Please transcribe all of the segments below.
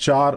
4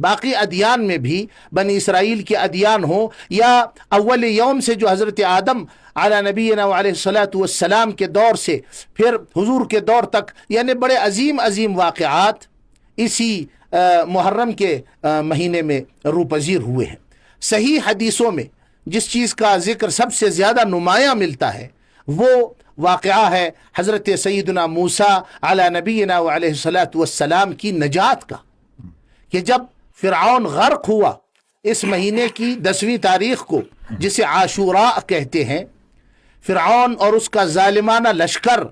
باقی ادیان میں بھی بنی اسرائیل کے ادیان ہوں یا اول یوم سے جو حضرت آدم علی نبینا علیہ الصلاۃ والسلام کے دور سے پھر حضور کے دور تک، یعنی بڑے عظیم عظیم واقعات اسی محرم کے مہینے میں روپذیر ہوئے ہیں۔ صحیح حدیثوں میں جس چیز کا ذکر سب سے زیادہ نمایاں ملتا ہے وہ واقعہ ہے حضرت سیدنا موسیٰ علی نبینا علیہ الصلاۃ والسلام کی نجات کا، کہ جب فرعون غرق ہوا اس مہینے کی 10ویں تاریخ کو، جسے عاشوراء کہتے ہیں، فرعون اور اس کا ظالمانہ لشکر،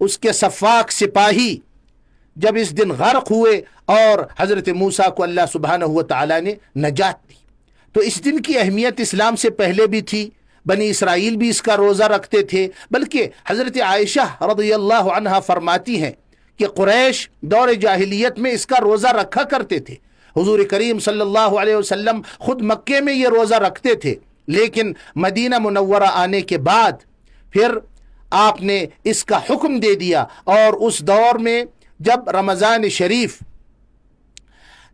اس کے سفاک سپاہی جب اس دن غرق ہوئے اور حضرت موسیٰ کو اللہ سبحانہ و تعالیٰ نے نجات دی، تو اس دن کی اہمیت اسلام سے پہلے بھی تھی، بنی اسرائیل بھی اس کا روزہ رکھتے تھے، بلکہ حضرت عائشہ رضی اللہ عنہا فرماتی ہیں کہ قریش دور جاہلیت میں اس کا روزہ رکھا کرتے تھے، حضور کریم صلی اللہ علیہ وسلم خود مکے میں یہ روزہ رکھتے تھے، لیکن مدینہ منورہ آنے کے بعد پھر آپ نے اس کا حکم دے دیا، اور اس دور میں جب رمضان شریف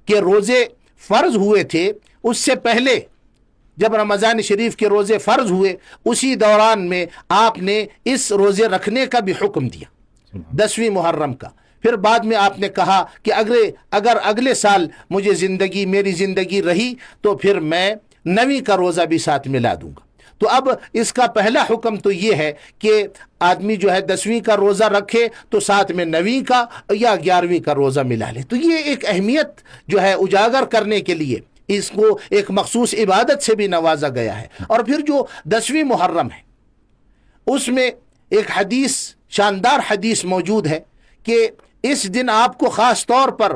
کے روزے فرض ہوئے تھے، اس سے پہلے جب رمضان شریف کے روزے فرض ہوئے، اسی دوران میں آپ نے اس روزے رکھنے کا بھی حکم دیا 10ویں محرم کا۔ پھر بعد میں آپ نے کہا کہ اگر اگلے سال میری زندگی رہی تو پھر میں 9ویں کا روزہ بھی ساتھ ملا دوں گا۔ تو اب اس کا پہلا حکم تو یہ ہے کہ آدمی جو ہے 10ویں کا روزہ رکھے تو ساتھ میں 9ویں کا یا 11ویں کا روزہ ملا لے۔ تو یہ ایک اہمیت جو ہے اجاگر کرنے کے لیے اس کو ایک مخصوص عبادت سے بھی نوازا گیا ہے۔ اور پھر جو 10ویں محرم ہے اس میں ایک حدیث، شاندار حدیث موجود ہے کہ اس دن آپ کو خاص طور پر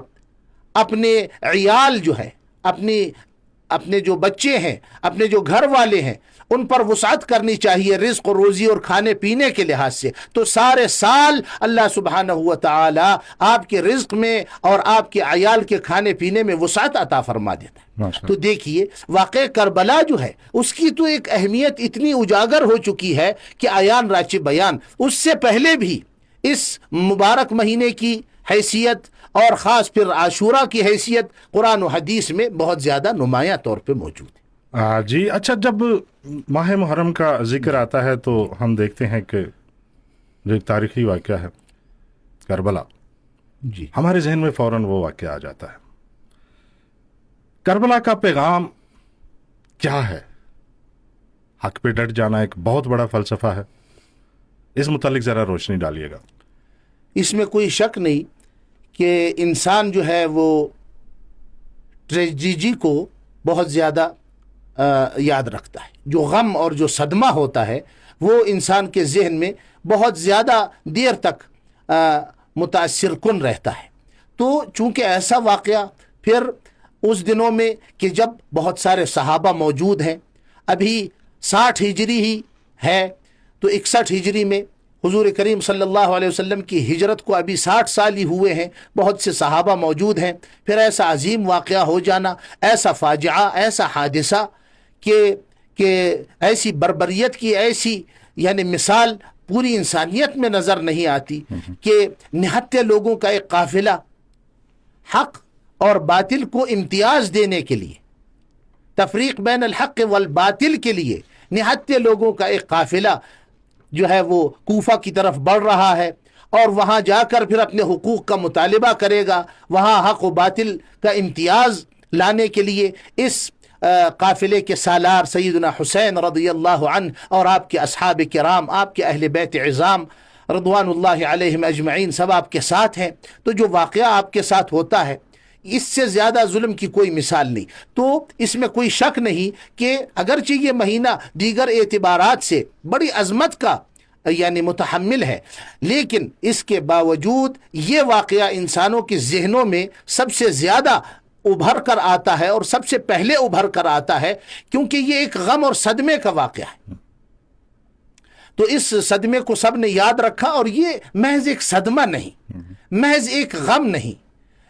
اپنے عیال جو ہے، اپنے جو بچے ہیں، اپنے جو گھر والے ہیں، ان پر وسعت کرنی چاہیے رزق و روزی اور کھانے پینے کے لحاظ سے۔ تو سارے سال اللہ سبحانہ و تعالی آپ کے رزق میں اور آپ کے عیال کے کھانے پینے میں وسعت عطا فرما دیتا ہے۔ تو دیکھیے واقع کربلا جو ہے اس کی تو ایک اہمیت اتنی اجاگر ہو چکی ہے کہ عیان راچی بیان۔ اس سے پہلے بھی اس مبارک مہینے کی حیثیت اور خاص پھر عاشورہ کی حیثیت قرآن و حدیث میں بہت زیادہ نمایاں طور پہ موجود ہے۔ جی اچھا، جب ماہ محرم کا ذکر آتا ہے تو ہم دیکھتے ہیں کہ جو ایک تاریخی واقعہ ہے کربلا، جی ہمارے ذہن میں فوراً وہ واقعہ آ جاتا ہے۔ کربلا کا پیغام کیا ہے؟ حق پہ ڈٹ جانا ایک بہت بڑا فلسفہ ہے، اس متعلق ذرا روشنی ڈالیے گا۔ اس میں کوئی شک نہیں کہ انسان جو ہے وہ ٹریجڈی کو بہت زیادہ یاد رکھتا ہے۔ جو غم اور جو صدمہ ہوتا ہے وہ انسان کے ذہن میں بہت زیادہ دیر تک متاثر کن رہتا ہے۔ تو چونکہ ایسا واقعہ پھر اس دنوں میں کہ جب بہت سارے صحابہ موجود ہیں، ابھی 60 ہجری ہی ہے، تو 61 ہجری میں حضور کریم صلی اللہ علیہ وسلم کی ہجرت کو ابھی 60 سال ہی ہوئے ہیں، بہت سے صحابہ موجود ہیں، پھر ایسا عظیم واقعہ ہو جانا، ایسا فاجعہ، ایسا حادثہ کہ ایسی بربریت کی ایسی یعنی مثال پوری انسانیت میں نظر نہیں آتی کہ نہتے لوگوں کا ایک قافلہ حق اور باطل کو امتیاز دینے کے لیے، تفریق بین الحق والباطل کے لیے نہتے لوگوں کا ایک قافلہ جو ہے وہ کوفہ کی طرف بڑھ رہا ہے، اور وہاں جا کر پھر اپنے حقوق کا مطالبہ کرے گا، وہاں حق و باطل کا امتیاز لانے کے لیے اس قافلے کے سالار سیدنا حسین رضی اللہ عنہ اور آپ کے اصحاب کرام، آپ کے اہل بیت عظام رضوان اللہ علیہم اجمعین سب آپ کے ساتھ ہیں۔ تو جو واقعہ آپ کے ساتھ ہوتا ہے اس سے زیادہ ظلم کی کوئی مثال نہیں۔ تو اس میں کوئی شک نہیں کہ اگرچہ یہ مہینہ دیگر اعتبارات سے بڑی عظمت کا یعنی متحمل ہے، لیکن اس کے باوجود یہ واقعہ انسانوں کے ذہنوں میں سب سے زیادہ ابھر کر آتا ہے اور سب سے پہلے ابھر کر آتا ہے، کیونکہ یہ ایک غم اور صدمے کا واقعہ ہے۔ تو اس صدمے کو سب نے یاد رکھا، اور یہ محض ایک صدمہ نہیں، محض ایک غم نہیں،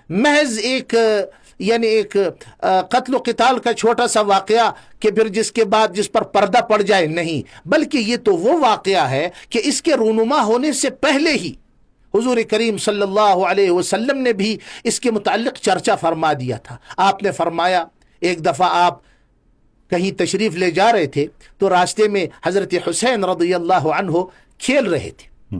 محض ایک یعنی ایک قتل و قتال کا چھوٹا سا واقعہ کہ پھر جس کے بعد جس پر پردہ پڑ جائے، نہیں، بلکہ یہ تو وہ واقعہ ہے کہ اس کے رونما ہونے سے پہلے ہی حضور کریم صلی اللہ علیہ وسلم نے بھی اس کے متعلق چرچا فرما دیا تھا. آپ نے فرمایا ایک دفعہ آپ کہیں تشریف لے جا رہے تھے تو راستے میں حضرت حسین رضی اللہ عنہ کھیل رہے تھے,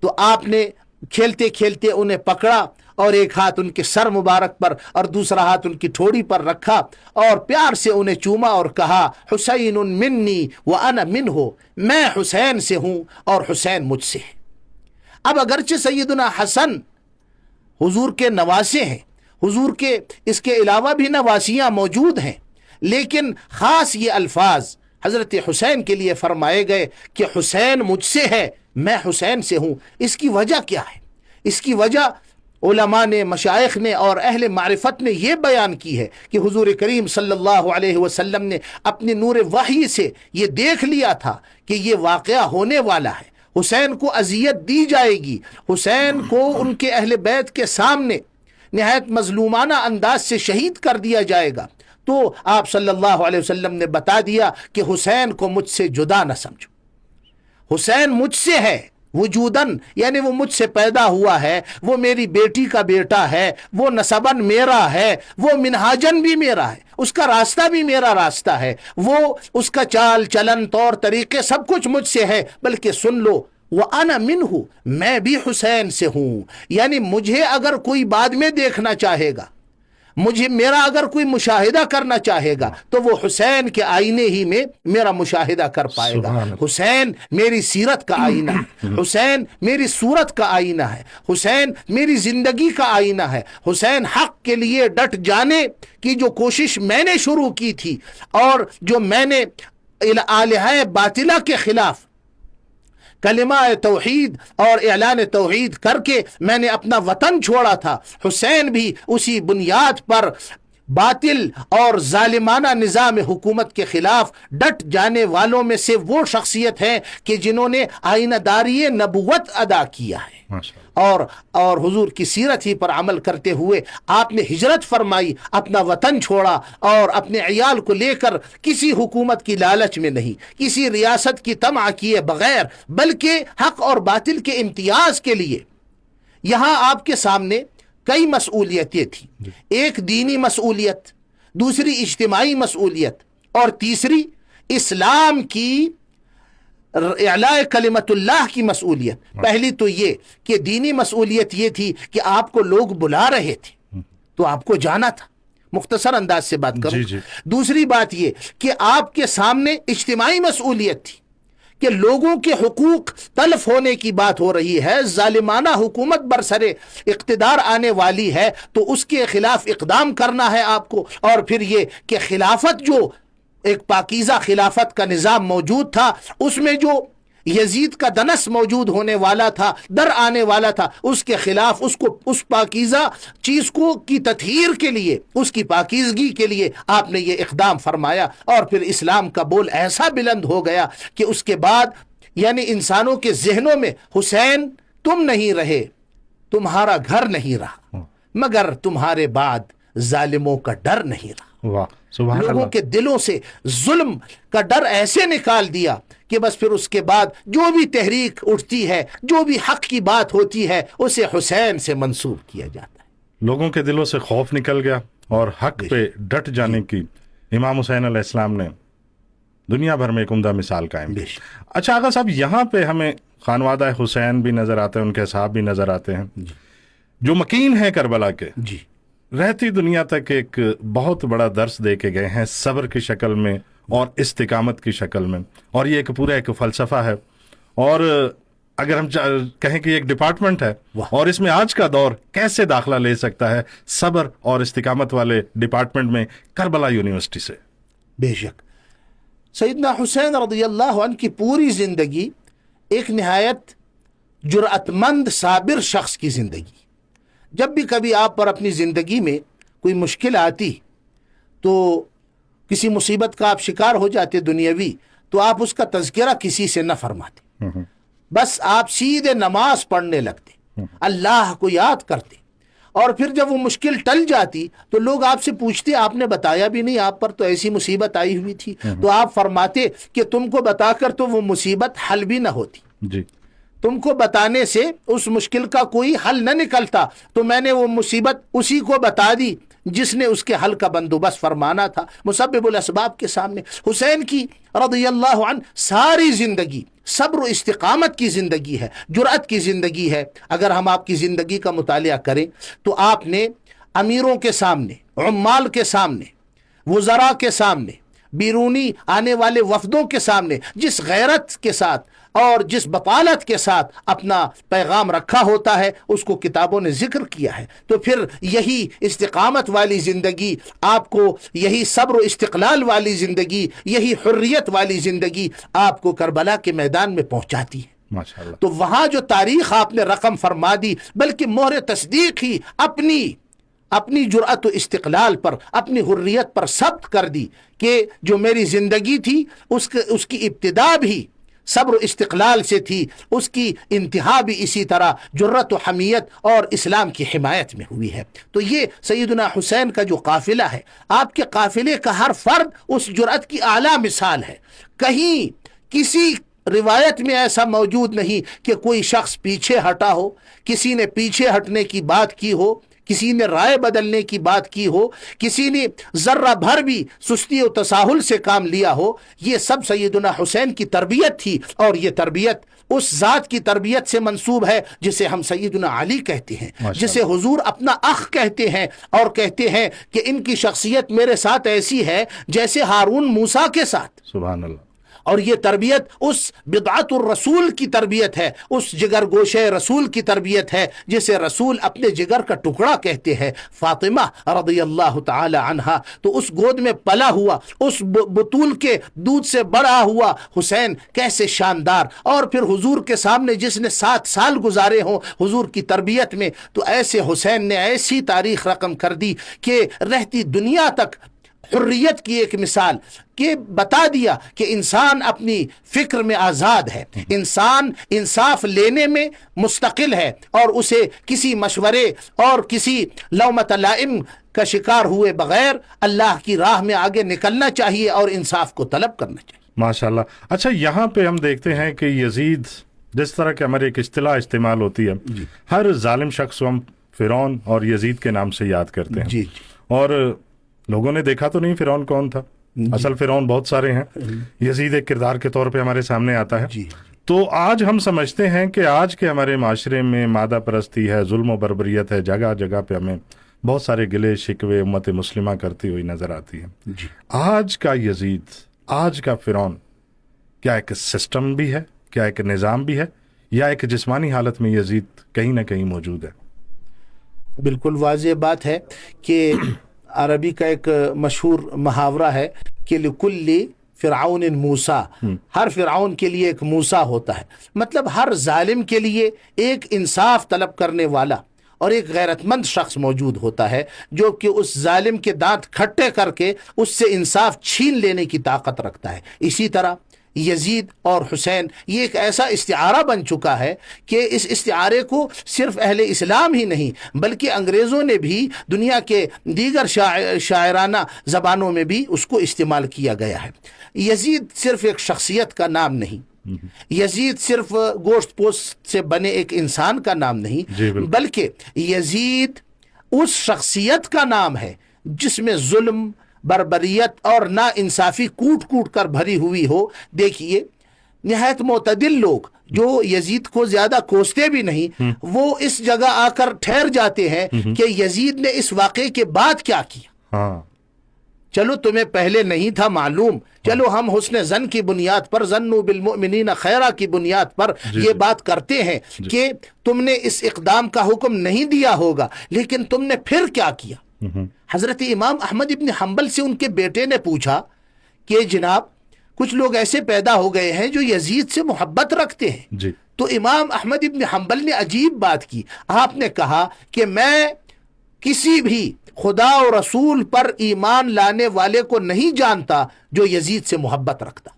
تو آپ نے کھیلتے کھیلتے انہیں پکڑا اور ایک ہاتھ ان کے سر مبارک پر اور دوسرا ہاتھ ان کی ٹھوڑی پر رکھا اور پیار سے انہیں چوما اور کہا حسین منی وانا منہ, میں حسین سے ہوں اور حسین مجھ سے ہے. اب اگرچہ سیدنا حسن حضور کے نواسے ہیں, حضور کے اس کے علاوہ بھی نواسیاں موجود ہیں, لیکن خاص یہ الفاظ حضرت حسین کے لیے فرمائے گئے کہ حسین مجھ سے ہے, میں حسین سے ہوں. اس کی وجہ کیا ہے؟ اس کی وجہ علماء نے, مشائخ نے اور اہل معرفت نے یہ بیان کی ہے کہ حضور کریم صلی اللہ علیہ وسلم نے اپنی نور وحی سے یہ دیکھ لیا تھا کہ یہ واقعہ ہونے والا ہے, حسین کو اذیت دی جائے گی, حسین کو ان کے اہل بیت کے سامنے نہایت مظلومانہ انداز سے شہید کر دیا جائے گا. تو آپ صلی اللہ علیہ وسلم نے بتا دیا کہ حسین کو مجھ سے جدا نہ سمجھو, حسین مجھ سے ہے وجودن, یعنی وہ مجھ سے پیدا ہوا ہے, وہ میری بیٹی کا بیٹا ہے, وہ نسبن میرا ہے, وہ منہاجن بھی میرا ہے, اس کا راستہ بھی میرا راستہ ہے, وہ اس کا چال چلن طور طریقے سب کچھ مجھ سے ہے. بلکہ سن لو وَأَنَا مِنْهُ, میں بھی حسین سے ہوں. یعنی مجھے اگر کوئی بعد میں دیکھنا چاہے گا, مجھے میرا اگر کوئی مشاہدہ کرنا چاہے گا تو وہ حسین کے آئینے ہی میں میرا مشاہدہ کر پائے گا. حسین میری سیرت کا آئینہ ہے, حسین میری صورت کا آئینہ ہے, حسین میری زندگی کا آئینہ ہے. حسین حق کے لیے ڈٹ جانے کی جو کوشش میں نے شروع کی تھی اور جو میں نے آلہہ باطلہ کے خلاف کلمہ توحید اور اعلان توحید کر کے میں نے اپنا وطن چھوڑا تھا, حسین بھی اسی بنیاد پر باطل اور ظالمانہ نظام حکومت کے خلاف ڈٹ جانے والوں میں سے وہ شخصیت ہے کہ جنہوں نے آئینہ داری نبوت ادا کیا ہے. اور حضور کی سیرت ہی پر عمل کرتے ہوئے آپ نے ہجرت فرمائی, اپنا وطن چھوڑا اور اپنے عیال کو لے کر کسی حکومت کی لالچ میں نہیں, کسی ریاست کی طمع کیے بغیر, بلکہ حق اور باطل کے امتیاز کے لیے. یہاں آپ کے سامنے کئی مسئولیتیں تھیں, ایک دینی مسئولیت, دوسری اجتماعی مسئولیت اور تیسری اسلام کی اعلاء کلمت اللہ کی مسئولیت. پہلی تو یہ کہ دینی مسئولیت یہ تھی کہ آپ کو لوگ بلا رہے تھے تو آپ کو جانا تھا, مختصر انداز سے بات کروں. دوسری بات یہ کہ آپ کے سامنے اجتماعی مسئولیت تھی کہ لوگوں کے حقوق تلف ہونے کی بات ہو رہی ہے, ظالمانہ حکومت برسر اقتدار آنے والی ہے تو اس کے خلاف اقدام کرنا ہے آپ کو. اور پھر یہ کہ خلافت, جو ایک پاکیزہ خلافت کا نظام موجود تھا, اس میں جو یزید کا دنس موجود ہونے والا تھا, در آنے والا تھا, اس کے خلاف اس پاکیزہ چیز کو کی تطہیر کے لیے, اس کی پاکیزگی کے لیے آپ نے یہ اقدام فرمایا. اور پھر اسلام کا بول ایسا بلند ہو گیا کہ اس کے بعد یعنی انسانوں کے ذہنوں میں حسین تم نہیں رہے, تمہارا گھر نہیں رہا, مگر تمہارے بعد ظالموں کا ڈر نہیں رہا. لوگوں کے دلوں سے ظلم کا ڈر ایسے نکال دیا کہ بس پھر اس کے بعد جو بھی تحریک اٹھتی ہے, جو بھی حق کی بات ہوتی ہے, اسے حسین سے منسوب کیا جاتا ہے. لوگوں کے دلوں سے خوف نکل گیا اور حق پہ ڈٹ جانے کی امام حسین علیہ السلام نے دنیا بھر میں ایک عمدہ مثال قائم کی. اچھا آغا صاحب, یہاں پہ ہمیں خانوادہ حسین بھی نظر آتے ہیں, ان کے اصحاب بھی نظر آتے ہیں جو مکین ہیں کربلا کے, رہتی دنیا تک ایک بہت بڑا درس دے کے گئے ہیں, صبر کی شکل میں اور استقامت کی شکل میں. اور یہ ایک پورا ایک فلسفہ ہے, اور اگر ہم کہیں کہ ایک ڈپارٹمنٹ ہے, اور اس میں آج کا دور کیسے داخلہ لے سکتا ہے صبر اور استقامت والے ڈپارٹمنٹ میں کربلا یونیورسٹی سے. بے شک سیدنا حسین رضی اللہ عنہ کی پوری زندگی ایک نہایت جرأت مند صابر شخص کی زندگی. جب بھی کبھی آپ پر اپنی زندگی میں کوئی مشکل آتی, تو کسی مصیبت کا آپ شکار ہو جاتے دنیاوی, تو آپ اس کا تذکرہ کسی سے نہ فرماتے, بس آپ سیدھے نماز پڑھنے لگتے, اللہ کو یاد کرتے. اور پھر جب وہ مشکل ٹل جاتی تو لوگ آپ سے پوچھتے, آپ نے بتایا بھی نہیں, آپ پر تو ایسی مصیبت آئی ہوئی تھی. تو آپ فرماتے کہ تم کو بتا کر تو وہ مصیبت حل بھی نہ ہوتی. تم کو بتانے سے اس مشکل کا کوئی حل نہ نکلتا، تو میں نے وہ مصیبت اسی کو بتا دی جس نے اس کے حل کا بندوبست فرمانا تھا، مسبب الاسباب کے سامنے۔ حسین کی رضی اللہ عنہ ساری زندگی صبر و استقامت کی زندگی ہے، جرأت کی زندگی ہے۔ اگر ہم آپ کی زندگی کا مطالعہ کریں تو آپ نے امیروں کے سامنے، عمال کے سامنے، وزراء کے سامنے، بیرونی آنے والے وفدوں کے سامنے جس غیرت کے ساتھ اور جس بطالت کے ساتھ اپنا پیغام رکھا ہوتا ہے اس کو کتابوں نے ذکر کیا ہے۔ تو پھر یہی استقامت والی زندگی آپ کو، یہی صبر و استقلال والی زندگی، یہی حریت والی زندگی آپ کو کربلا کے میدان میں پہنچاتی ہے۔ ماشاءاللہ۔ تو وہاں جو تاریخ آپ نے رقم فرما دی، بلکہ مہر تصدیق ہی اپنی جرأت و استقلال پر، اپنی حریت پر ثبت کر دی کہ جو میری زندگی تھی اس کی ابتدا بھی صبر و استقلال سے تھی، اس کی انتہا بھی اسی طرح جرأت و حمیت اور اسلام کی حمایت میں ہوئی ہے۔ تو یہ سیدنا حسین کا جو قافلہ ہے، آپ کے قافلے کا ہر فرد اس جرأت کی اعلیٰ مثال ہے۔ کہیں کسی روایت میں ایسا موجود نہیں کہ کوئی شخص پیچھے ہٹا ہو، کسی نے پیچھے ہٹنے کی بات کی ہو، کسی نے رائے بدلنے کی بات کی ہو، کسی نے ذرہ بھر بھی سستی و تساہل سے کام لیا ہو۔ یہ سب سیدنا حسین کی تربیت تھی، اور یہ تربیت اس ذات کی تربیت سے منسوب ہے جسے ہم سیدنا علی کہتے ہیں، جسے حضور اپنا اخ کہتے ہیں، اور کہتے ہیں کہ ان کی شخصیت میرے ساتھ ایسی ہے جیسے ہارون موسیٰ کے ساتھ۔ سبحان اللہ۔ اور یہ تربیت اس بضعت الرسول کی تربیت ہے، اس جگر گوشے رسول کی تربیت ہے جسے رسول اپنے جگر کا ٹکڑا کہتے ہیں، فاطمہ رضی اللہ تعالی عنہا۔ تو اس گود میں پلا ہوا، اس بطول کے دودھ سے بڑا ہوا حسین کیسے شاندار، اور پھر حضور کے سامنے جس نے 7 سال گزارے ہوں حضور کی تربیت میں، تو ایسے حسین نے ایسی تاریخ رقم کر دی کہ رہتی دنیا تک حریت کی ایک مثال کہ بتا دیا کہ انسان اپنی فکر میں آزاد ہے، انسان انصاف لینے میں مستقل ہے، اور اسے کسی مشورے اور کسی لومۃ لائم کا شکار ہوئے بغیر اللہ کی راہ میں آگے نکلنا چاہیے اور انصاف کو طلب کرنا چاہیے۔ ماشاءاللہ۔ اچھا، یہاں پہ ہم دیکھتے ہیں کہ یزید، جس طرح کہ ہماری ایک اصطلاح استعمال ہوتی ہے، ہر ظالم شخص کو ہم فرعون اور یزید کے نام سے یاد کرتے ہیں، اور لوگوں نے دیکھا تو نہیں فرعون کون تھا، اصل فرعون بہت سارے ہیں، یزید ایک کردار کے طور پہ ہمارے سامنے آتا ہے۔ تو آج ہم سمجھتے ہیں کہ آج کے ہمارے معاشرے میں مادہ پرستی ہے، ظلم و بربریت ہے، جگہ جگہ پہ ہمیں بہت سارے گلے شکوے امت مسلمہ کرتی ہوئی نظر آتی ہے۔ آج کا یزید، آج کا فرعون کیا ایک سسٹم بھی ہے، کیا ایک نظام بھی ہے، یا ایک جسمانی حالت میں یزید کہیں نہ کہیں موجود ہے؟ بالکل واضح بات ہے کہ عربی کا ایک مشہور محاورہ ہے کہ لکل فرعون موسیٰ، ہر فرعون کے لیے ایک موسیٰ ہوتا ہے، مطلب ہر ظالم کے لیے ایک انصاف طلب کرنے والا اور ایک غیرت مند شخص موجود ہوتا ہے جو کہ اس ظالم کے دانت کھٹے کر کے اس سے انصاف چھین لینے کی طاقت رکھتا ہے۔ اسی طرح یزید اور حسین یہ ایک ایسا استعارہ بن چکا ہے کہ اس استعارے کو صرف اہل اسلام ہی نہیں بلکہ انگریزوں نے بھی دنیا کے دیگر شاعرانہ زبانوں میں بھی اس کو استعمال کیا گیا ہے۔ یزید صرف ایک شخصیت کا نام نہیں، یزید صرف گوشت پوست سے بنے ایک انسان کا نام نہیں، بلکہ یزید اس شخصیت کا نام ہے جس میں ظلم، بربریت اور نا انصافی کوٹ کوٹ کر بھری ہوئی ہو۔ دیکھیے، نہایت معتدل لوگ جو یزید کو زیادہ کوستے بھی نہیں، وہ اس جگہ آ کر ٹھہر جاتے ہیں کہ یزید نے اس واقعے کے بعد کیا کیا۔ چلو تمہیں پہلے نہیں تھا معلوم، چلو ہم حسن ظن کی بنیاد پر، ظنوا بالمؤمنین خیرہ کی بنیاد پر یہ بات کرتے ہیں کہ تم نے اس اقدام کا حکم نہیں دیا ہوگا، لیکن تم نے پھر کیا کیا۔ حضرت امام احمد ابن حنبل سے ان کے بیٹے نے پوچھا کہ جناب کچھ لوگ ایسے پیدا ہو گئے ہیں جو یزید سے محبت رکھتے ہیں۔ تو امام احمد ابن حنبل نے عجیب بات کی، آپ نے کہا کہ میں کسی بھی خدا و رسول پر ایمان لانے والے کو نہیں جانتا جو یزید سے محبت رکھتا۔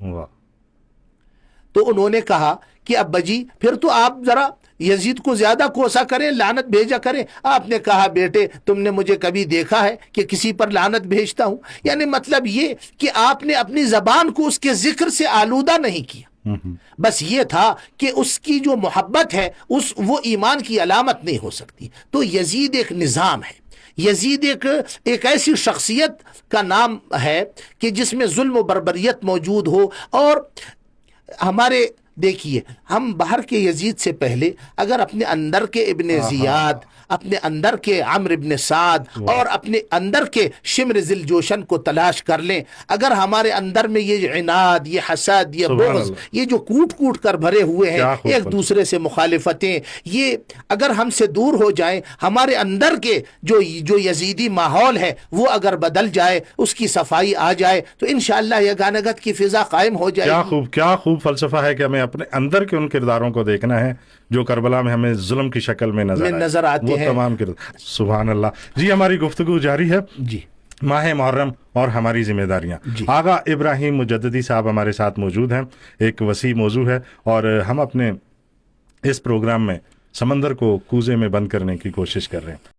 تو انہوں نے کہا کہ ابا جی پھر تو آپ ذرا یزید کو زیادہ کوسا کریں، لعنت بھیجا کریں۔ آپ نے کہا بیٹے تم نے مجھے کبھی دیکھا ہے کہ کسی پر لعنت بھیجتا ہوں؟ یعنی مطلب یہ کہ آپ نے اپنی زبان کو اس کے ذکر سے آلودہ نہیں کیا۔ بس یہ تھا کہ اس کی جو محبت ہے وہ ایمان کی علامت نہیں ہو سکتی. تو یزید ایک نظام ہے، یزید ایک ایسی شخصیت کا نام ہے کہ جس میں ظلم و بربریت موجود ہو. اور ہمارے دیکھیے، ہم باہر کے یزید سے پہلے اگر اپنے اندر کے ابن زیاد، اپنے اندر کے عمرو ابن سعد اور اپنے اندر کے شمر ذی الجوشن کو تلاش کر لیں، اگر ہمارے اندر میں یہ عناد، یہ حسد، یہ بغض، یہ جو کوٹ کوٹ کر بھرے ہوئے ہیں، ایک دوسرے سے مخالفتیں، یہ اگر ہم سے دور ہو جائیں، ہمارے اندر کے جو یزیدی ماحول ہے وہ اگر بدل جائے، اس کی صفائی آ جائے، تو انشاءاللہ یگانگت کی فضا قائم ہو جائے گی. کیا خوب فلسفہ ہے کہ ہمیں اپنے اندر کے ان کرداروں کو دیکھنا ہے جو کربلا میں ہمیں ظلم کی شکل میں نظر آتے ہیں، وہ تمام کردار. سبحان اللہ. جی ہماری گفتگو جاری ہے. جی، ماہ محرم اور ہماری ذمہ داریاں. آغا ابراہیم مجددی صاحب ہمارے ساتھ موجود ہیں. ایک وسیع موضوع ہے اور ہم اپنے اس پروگرام میں سمندر کو کوزے میں بند کرنے کی کوشش کر رہے ہیں.